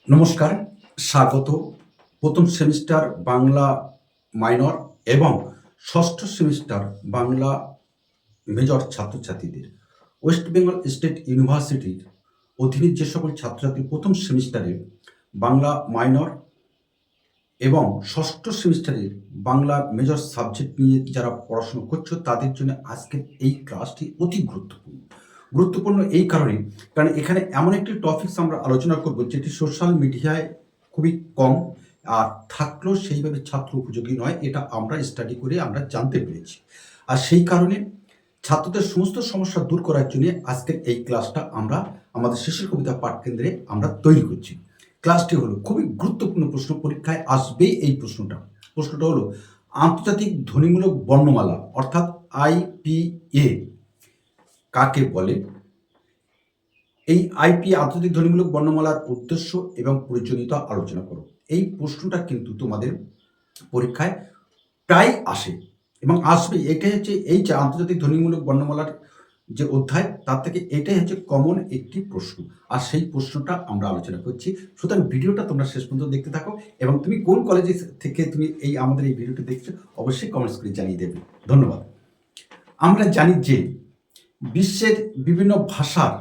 নমস্কার, স্বাগত। প্রথম সেমিস্টার বাংলা মাইনর এবং ষষ্ঠ সেমিস্টার বাংলা মেজর ছাত্রছাত্রীদের ওয়েস্ট বেঙ্গল স্টেট ইউনিভার্সিটির অধীনে যে সকল ছাত্রছাত্রী প্রথম সেমিস্টারে বাংলা মাইনর এবং ষষ্ঠ সেমিস্টারের বাংলা মেজর সাবজেক্ট নিয়ে যারা পড়াশোনা করছো তাদের জন্য আজকের এই ক্লাসটি অতি গুরুত্বপূর্ণ এই কারণে, কারণ এখানে এমন একটি টপিকস আমরা আলোচনা করব যেটি সোশ্যাল মিডিয়ায় খুবই কম, আর থাকলেও সেইভাবে ছাত্র উপযোগী নয়। এটা আমরা স্টাডি করে আমরা জানতে পেরেছি। আর সেই কারণে ছাত্রদের সমস্ত সমস্যা দূর করার জন্য আজকের এই ক্লাসটা আমরা আমাদের শিশু কবিতা পাঠকেন্দ্রে আমরা তৈরি করছি। ক্লাসটি হলো খুবই গুরুত্বপূর্ণ প্রশ্ন, পরীক্ষায় আসবে এই প্রশ্নটা হলো আন্তর্জাতিক ধ্বনিমূলক বর্ণমালা অর্থাৎ আইপিএ কাকে বলে। এই আইপিএ আন্তর্জাতিক ধ্বনিমূলক বর্ণমালার উদ্দেশ্য এবং প্রয়োজনীয়তা আলোচনা করো। এই প্রশ্নটা কিন্তু তোমাদের পরীক্ষায় প্রায় আসে এবং আসবে। এটাই হচ্ছে এই যে আন্তর্জাতিক ধ্বনিমূলক বর্ণমালার যে অধ্যায়, তার থেকে এটাই হচ্ছে কমন একটি প্রশ্ন, আর সেই প্রশ্নটা আমরা আলোচনা করছি। সুতরাং ভিডিওটা তোমরা শেষ পর্যন্ত দেখতে থাকো এবং তুমি কোন কলেজে থেকে তুমি আমাদের এই ভিডিওটি দেখছো অবশ্যই কমেন্টস করে জানিয়ে দেবে। ধন্যবাদ। আমরা জানি যে বিশ্বের বিভিন্ন ভাষার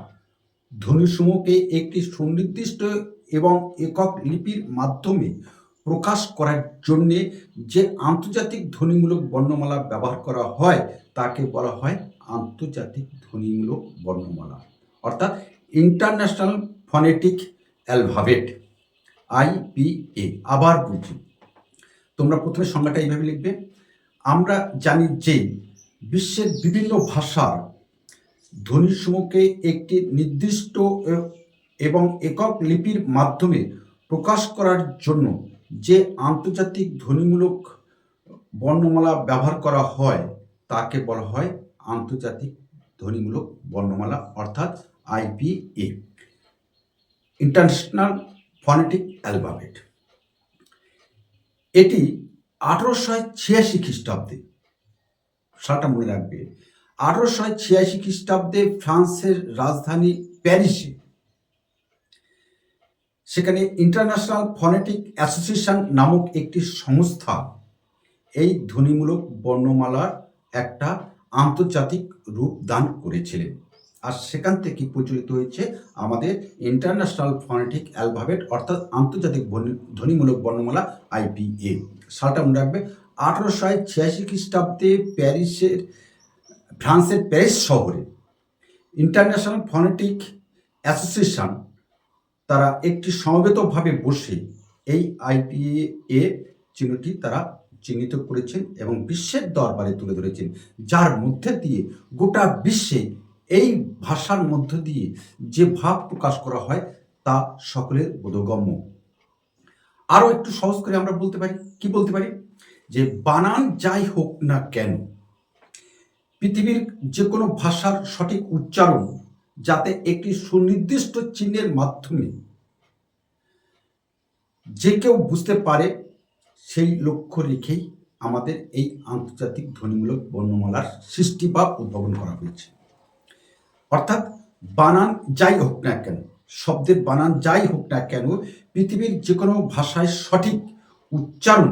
ধ্বনিসমূহকে একটি সুনির্দিষ্ট এবং একক লিপির মাধ্যমে প্রকাশ করার জন্যে যে আন্তর্জাতিক ধ্বনিমূলক বর্ণমালা ব্যবহার করা হয় তাকে বলা হয় আন্তর্জাতিক ধ্বনিমূলক বর্ণমালা, অর্থাৎ ইন্টারন্যাশনাল ফনেটিক অ্যালফাবেট, আইপিএ। আবার বলছি, তোমরা প্রথমে সংজ্ঞাটা এইভাবে লিখবে। আমরা জানি যে বিশ্বের বিভিন্ন ভাষার ধ্বনিসমূহকে একটি নির্দিষ্ট এবং একক লিপির মাধ্যমে প্রকাশ করার জন্য যে আন্তর্জাতিক ধ্বনিমূলক বর্ণমালা ব্যবহার করা হয় তাকে বলা হয় আন্তর্জাতিক ধ্বনিমূলক বর্ণমালা, অর্থাৎ আইপিএ, ইন্টারন্যাশনাল ফনেটিক অ্যালফাবেট। এটি 1886 খ্রিস্টাব্দে, সালটা মনে রাখবে, 1886 খ্রিস্টাব্দে ফ্রান্সের রাজধানী প্যারিসে, সেখানে ইন্টারন্যাশনাল ফনেটিক অ্যাসোসিয়েশন নামক একটি সংস্থা এই ধ্বনিমূলক বর্ণমালার একটা আন্তর্জাতিক রূপ দান করেছিলেন, আর সেখান থেকে প্রচলিত হয়েছে আমাদের ইন্টারন্যাশনাল ফনেটিক অ্যালফাবেট, অর্থাৎ আন্তর্জাতিক ধ্বনিমূলক বর্ণমালা আইপিএ। সালটা মনে রাখবে, 1886 খ্রিস্টাব্দে ফ্রান্সের প্যারিস শহরে ইন্টারন্যাশনাল ফনেটিক অ্যাসোসিয়েশন তারা একটি সমবেতভাবে বসে এই আইপিএ চিহ্নটি তারা চিহ্নিত করেছেন এবং বিশ্বের দরবারে তুলে ধরেছেন, যার মধ্যে দিয়ে গোটা বিশ্বে এই ভাষার মধ্য দিয়ে যে ভাব প্রকাশ করা হয় তা সকলের বোধগম্য। আরও একটু সহজ করে আমরা বলতে পারি, কি বলতে পারি, যে বানান যাই হোক না কেন, পৃথিবীর যে কোনো ভাষার সঠিক উচ্চারণ যাতে একটি সুনির্দিষ্ট চিহ্নের মাধ্যমে যে কেউ বুঝতে পারে, সেই লক্ষ্য রেখেই আমাদের এই আন্তর্জাতিক ধ্বনিমূলক বর্ণমালার সৃষ্টি বা উদ্ভাবন করা হয়েছে। অর্থাৎ বানান যাই হোক না কেন, শব্দের বানান যাই হোক না কেন, পৃথিবীর যে কোনো ভাষায় সঠিক উচ্চারণ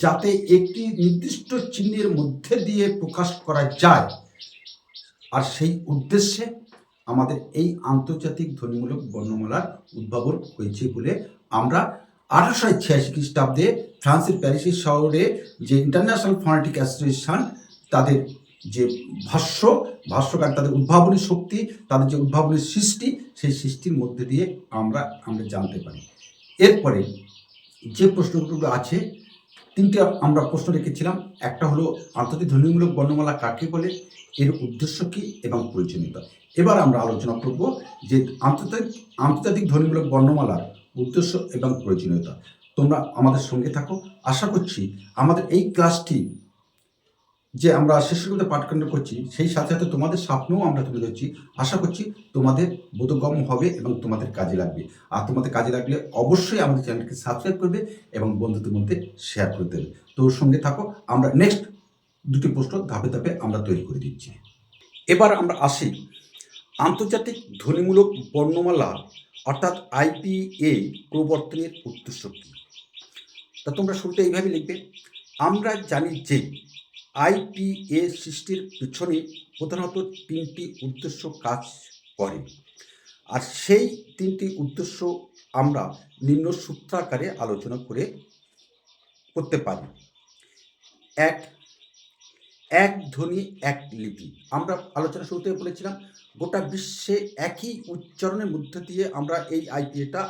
যাতে একটি নির্দিষ্ট চিহ্নের মধ্যে দিয়ে প্রকাশ করা যায়, আর সেই উদ্দেশ্যে আমাদের এই আন্তর্জাতিক ধ্বনিমূলক বর্ণমালার উদ্ভাবন হয়েছে বলে আমরা 1886 খ্রিস্টাব্দে ফ্রান্সের প্যারিসের শহরে যে ইন্টারন্যাশনাল ফনেটিক অ্যাসোসিয়েশন তাদের যে ভাষ্যকার, তাদের উদ্ভাবনী শক্তি, তাদের যে উদ্ভাবনী সৃষ্টি, সেই সৃষ্টির মধ্যে দিয়ে আমরা জানতে পারি। এরপরে যে প্রশ্নগুলো আছে, তিনটে আমরা প্রশ্ন রেখেছিলাম। একটা হলো আন্তর্জাতিক ধ্বনিমূলক বর্ণমালা কাকে বলে, এর উদ্দেশ্য কী এবং প্রয়োজনীয়তা। এবার আমরা আলোচনা করব যে আন্তর্জাতিক ধ্বনিমূলক বর্ণমালার উদ্দেশ্য এবং প্রয়োজনীয়তা। তোমরা আমাদের সঙ্গে থাকো। আশা করছি আমাদের এই ক্লাসটি যে আমরা শিশুদের পাঠকেন্দ্র করছি, সেই সাথে সাথে তোমাদের স্বপ্নও আমরা তুলে ধরছি। আশা করছি তোমাদের বোধগম্য হবে এবং তোমাদের কাজে লাগবে। আর তোমাদের কাজে লাগলে অবশ্যই আমাদের চ্যানেলকে সাবস্ক্রাইব করবে এবং বন্ধুদের মধ্যে শেয়ার করে দেবে। তো সঙ্গে থাকো, আমরা নেক্সট দুটি প্রশ্ন ধাপে ধাপে আমরা তৈরি করে দিচ্ছি। এবার আমরা আসি আন্তর্জাতিক ধ্বনিমূলক বর্ণমালা অর্থাৎ আইপিএ প্রবর্তনের উদ্দেশ্য কী? তা তোমরা শুরুতে এইভাবে লিখবে, আমরা জানি যে আইপিএ সৃষ্টির পেছনে প্রধানত তিনটি উদ্দেশ্য কাজ করে, আর সেই তিনটি উদ্দেশ্য আমরা নিম্ন সূত্রাকারে আলোচনা করতে পারি। এক, এক ধ্বনি এক লিপি। আমরা আলোচনা শুরুতে বলেছিলাম গোটা বিশ্বে একই উচ্চারণের মধ্য দিয়ে আমরা এই আইপিএটা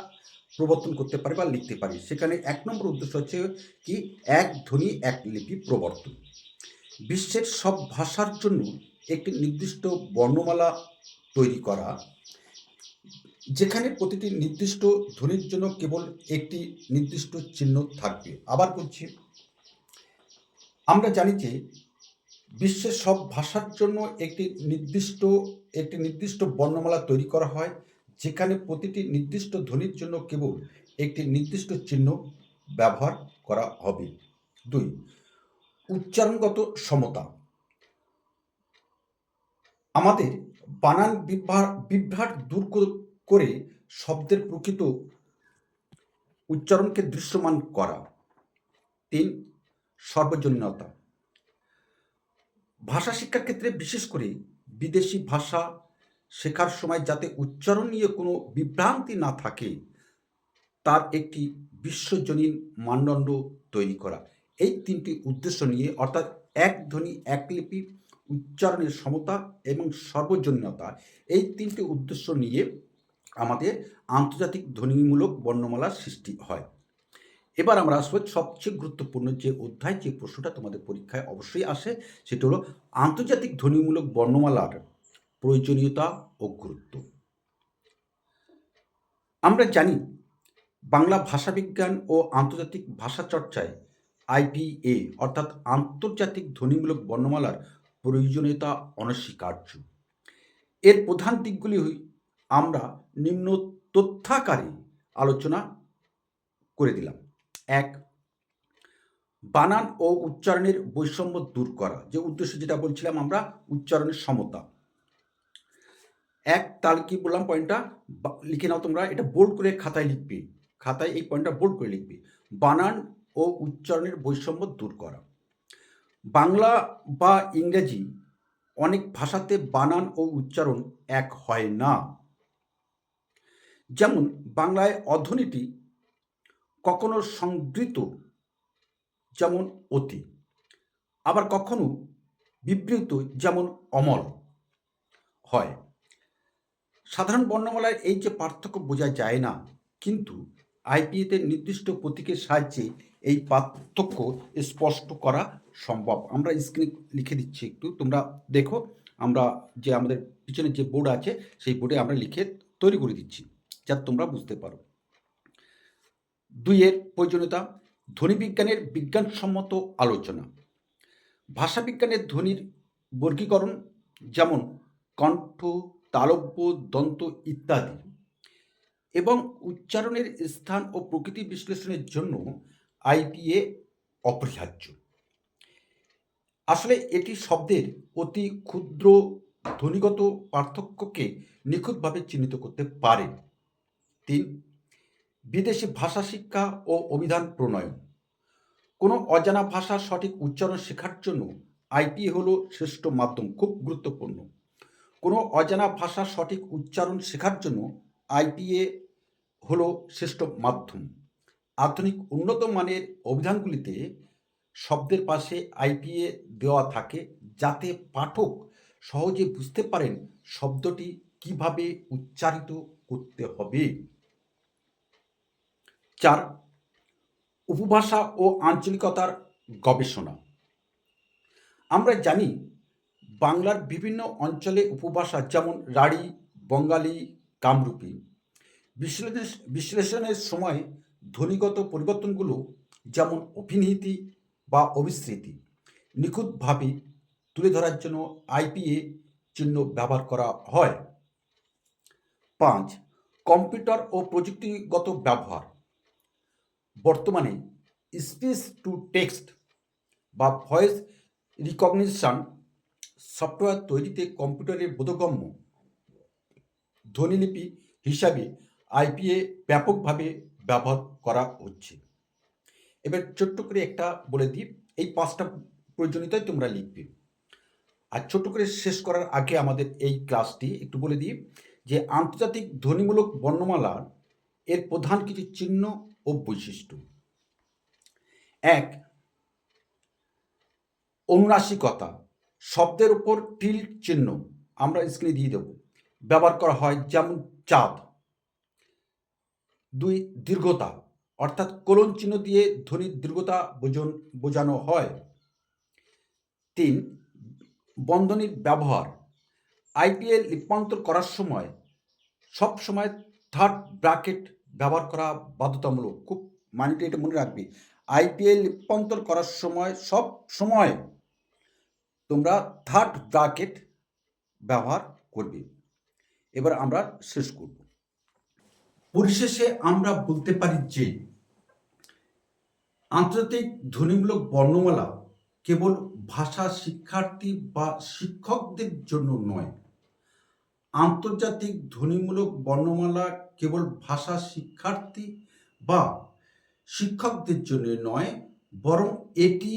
প্রবর্তন করতে পারি বা লিখতে পারি। সেখানে ১ নম্বর উদ্দেশ্য হচ্ছে কি, এক ধ্বনি এক লিপি প্রবর্তন। বিশ্বের সব ভাষার জন্য একটি নির্দিষ্ট বর্ণমালা তৈরি করা, যেখানে প্রতিটি নির্দিষ্ট ধ্বনির জন্য কেবল একটি নির্দিষ্ট চিহ্ন থাকবে। আবার বলছি, আমরা জানি যে বিশ্বের সব ভাষার জন্য একটি নির্দিষ্ট বর্ণমালা তৈরি করা হয়, যেখানে প্রতিটি নির্দিষ্ট ধ্বনির জন্য কেবল একটি নির্দিষ্ট চিহ্ন ব্যবহার করা হবে। ২, উচ্চারণগত সমতা। আমাদের বানান বিভ্রাট দূর করে শব্দের প্রকৃত উচ্চারণকে দৃশ্যমান করা। ৩, সর্বজনীনতা। ভাষা শিক্ষার ক্ষেত্রে বিশেষ করে বিদেশি ভাষা শেখার সময় যাতে উচ্চারণ নিয়ে কোনো বিভ্রান্তি না থাকে, তার একটি বিশ্বজনীন মানদণ্ড তৈরি করা। এই তিনটি উদ্দেশ্য নিয়ে, অর্থাৎ এক ধ্বনি এক লিপি, উচ্চারণের সমতা এবং সর্বজনীনতা, এই তিনটি উদ্দেশ্য নিয়ে আমাদের আন্তর্জাতিক ধ্বনিমূলক বর্ণমালার সৃষ্টি হয়। এবার আমরা আসবো সবচেয়ে গুরুত্বপূর্ণ যে অধ্যায়, যে প্রশ্নটা তোমাদের পরীক্ষায় অবশ্যই আসে, সেটা হলো আন্তর্জাতিক ধ্বনিমূলক বর্ণমালার প্রয়োজনীয়তা ও গুরুত্ব। আমরা জানি বাংলা ভাষাবিজ্ঞান ও আন্তর্জাতিক ভাষা চর্চায় আইপিএ অর্থাৎ আন্তর্জাতিক ধ্বনিমূলক বর্ণমালার প্রয়োজনীয়তা অনস্বীকার্য। এর প্রধান দিকগুলি আমরা নিম্ন তথ্যাকারে আলোচনা করে দিলাম। ১, বানান ও উচ্চারণের বৈষম্য দূর করা, যে উদ্দেশ্য যেটা বলছিলাম আমরা, উচ্চারণের সমতা। ১, তাহলে কি বললাম পয়েন্টটা লিখে নাও তোমরা, এটা বোল্ড করে খাতায় লিখবে, খাতায় এই পয়েন্টটা বোল্ড করে লিখবে। বানান ও উচ্চারণের বৈষম্য দূর করা। বাংলা বা ইংরেজি অনেক ভাষাতে বানান ও উচ্চারণ এক হয় না। যেমন বাংলায় অধ্বনিটি কখনো সংবৃত, যেমন অতি, আবার কখনো বিবৃত, যেমন অমল হয়। সাধারণ বর্ণমালায় এই যে পার্থক্য বোঝা যায় না, কিন্তু আইপিএতে নির্দিষ্ট প্রতীকের সাহায্যে এই পার্থক্য স্পষ্ট করা সম্ভব। আমরা স্ক্রিনে লিখে দিচ্ছি, একটু তোমরা দেখো। আমরা যে আমাদের পিছনে যে বোর্ড আছে, সেই বোর্ডে আমরা লিখে তৈরি করে দিচ্ছি, যাতে তোমরা বুঝতে পারো। ২ এর প্রয়োজনীয়তা, ধ্বনিবিজ্ঞানের বিজ্ঞানসম্মত আলোচনা। ভাষাবিজ্ঞানের ধ্বনির বর্গীকরণ, যেমন কণ্ঠ, তালব্য, দন্ত ইত্যাদি, এবং উচ্চারণের স্থান ও প্রকৃতি বিশ্লেষণের জন্য আইপিএ অপরিহার্য। আসলে এটি শব্দের অতি ক্ষুদ্র ধ্বনিগত পার্থক্যকে নিখুঁতভাবে চিহ্নিত করতে পারে। ৩, বিদেশি ভাষা শিক্ষা ও অভিধান প্রণয়ন। কোনো অজানা ভাষার সঠিক উচ্চারণ শেখার জন্য আইপিএ হলো শ্রেষ্ঠ মাধ্যম। খুব গুরুত্বপূর্ণ। কোনো অজানা ভাষার সঠিক উচ্চারণ শেখার জন্য আইপিএ হলো শ্রেষ্ঠ মাধ্যম। আধুনিক উন্নত মানের অভিধানগুলিতে শব্দের পাশে আইপিএ দেওয়া থাকে, যাতে পাঠক সহজে বুঝতে পারেন শব্দটি কিভাবে উচ্চারিত করতে হবে। ৪, উপভাষা ও আঞ্চলিকতার গবেষণা। আমরা জানি বাংলার বিভিন্ন অঞ্চলে উপভাষা, যেমন রাঢ়ী, বঙ্গালী, কামরূপী, বিশ্লেষণের সময় ধ্বনিগত পরিবর্তনগুলো, যেমন অভিনীতি বা অভিস্মৃতি, নিখুঁতভাবে তুলে ধরার জন্য আইপিএ চিহ্ন ব্যবহার করা হয়। ৫, কম্পিউটার ও প্রযুক্তিগত ব্যবহার। বর্তমানে স্পিচ টু টেক্সট বা ভয়েস রিকগনিশন সফটওয়্যার তৈরিতে কম্পিউটারের বোধগম্য ধ্বনিলিপি হিসাবে আইপিএ ব্যাপকভাবে ব্যবহার করা হচ্ছে। এবার ছোট্ট করে একটা বলে দিই, এই 5টা প্রয়োজনীয়তাই তোমরা লিখবে। আর ছোট্ট করে শেষ করার আগে আমাদের এই ক্লাসটি একটু বলে দিই যে আন্তর্জাতিক ধ্বনিমূলক বর্ণমালার এর প্রধান কিছু চিহ্ন ও বৈশিষ্ট্য। 1. অনুনাসিকতা। শব্দের উপর টিল্ট চিহ্ন আমরা স্ক্রিনে দিয়ে দেব, ব্যবহার করা হয়, যেমন চাঁদ। 2. দীর্ঘতা, অর্থাৎ কোলন চিহ্ন দিয়ে ধ্বনির দীর্ঘতা বোঝানো হয়। 3. বন্ধনীর ব্যবহার। আইপিএল লিপ্যান্তর করার সময় সব সময় থার্ড ব্র্যাকেট ব্যবহার করা বাধ্যতামূলক। খুব মানিটা এটা মনে রাখবে, আইপিএল লিপ্যান্তর করার সময় সব সময় তোমরা থার্ড ব্র্যাকেট ব্যবহার করবে। এবার আমরা শেষ করব। পরিশেষে আমরা বলতে পারি যে আন্তর্জাতিক ধ্বনিমূলক বর্ণমালা কেবল ভাষা শিক্ষার্থী বা শিক্ষকদের জন্য নয়। আন্তর্জাতিক ধ্বনিমূলক বর্ণমালা কেবল ভাষা শিক্ষার্থী বা শিক্ষকদের জন্য নয়, বরং এটি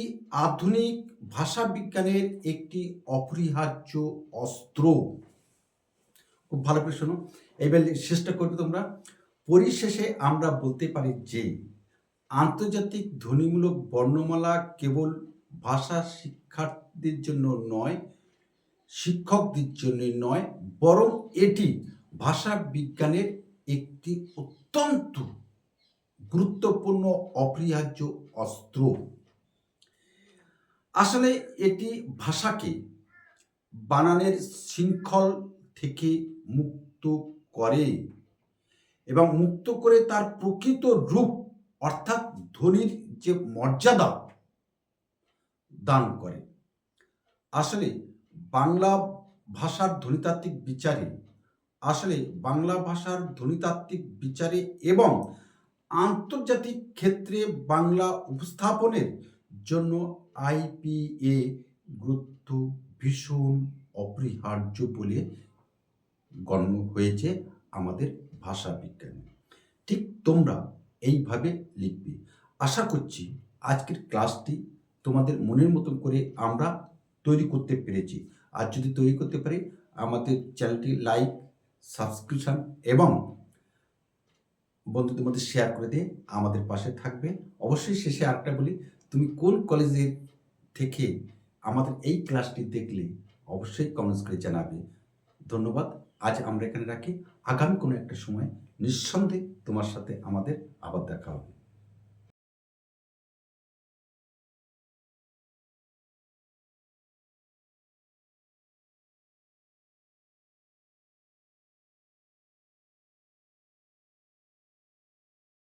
আধুনিক ভাষা বিজ্ঞানের একটি অপরিহার্য অস্ত্র। খুব ভালো করে শোনো, এবার শেষটা করবে তোমরা। পরিশেষে আমরা বলতে পারি যে আন্তর্জাতিক ধ্বনিমূলক বর্ণমালা কেবল ভাষা শিক্ষার্থীদের জন্য নয়, শিক্ষকদের জন্য নয়, বরং এটি ভাষা বিজ্ঞানের একটি অত্যন্ত গুরুত্বপূর্ণ অপরিহার্য অস্ত্র। আসলে এটি ভাষাকে বানানের শৃঙ্খল থেকে মুক্ত করে এবং মুক্ত করে তার প্রকৃত রূপ অর্থাৎ ধ্বনির যে মর্যাদা দান করে। আসলে বাংলা ভাষার ধ্বনিতাত্ত্বিক বিচারে এবং আন্তর্জাতিক ক্ষেত্রে বাংলা উপস্থাপনের জন্য আইপিএ গুরুত্ব ভীষণ অপরিহার্য বলে গণ্য হয়েছে আমাদের ভাষা বিজ্ঞানে। ঠিক তোমরা এইভাবে লিখবে। আশা করছি আজকের ক্লাসটি তোমাদের মনের মতন করে আমরা তৈরি করতে পেরেছি। আর যদি তৈরি করতে পারি, আমাদের চ্যানেলটি লাইক, সাবস্ক্রিপশন এবং বন্ধুদের মধ্যে শেয়ার করে দিয়ে আমাদের পাশে থাকবে। অবশ্যই শেষে আরেকটা বলি, তুমি কোন কলেজের থেকে আমাদের এই ক্লাসটি দেখলে অবশ্যই কমেন্টস করে জানাবে। ধন্যবাদ। আজ আমরা এখানে রাখি। আগামী কোনো একটা সময় নিঃসন্দেহে তোমার সাথে আমাদের আবার দেখা হবে।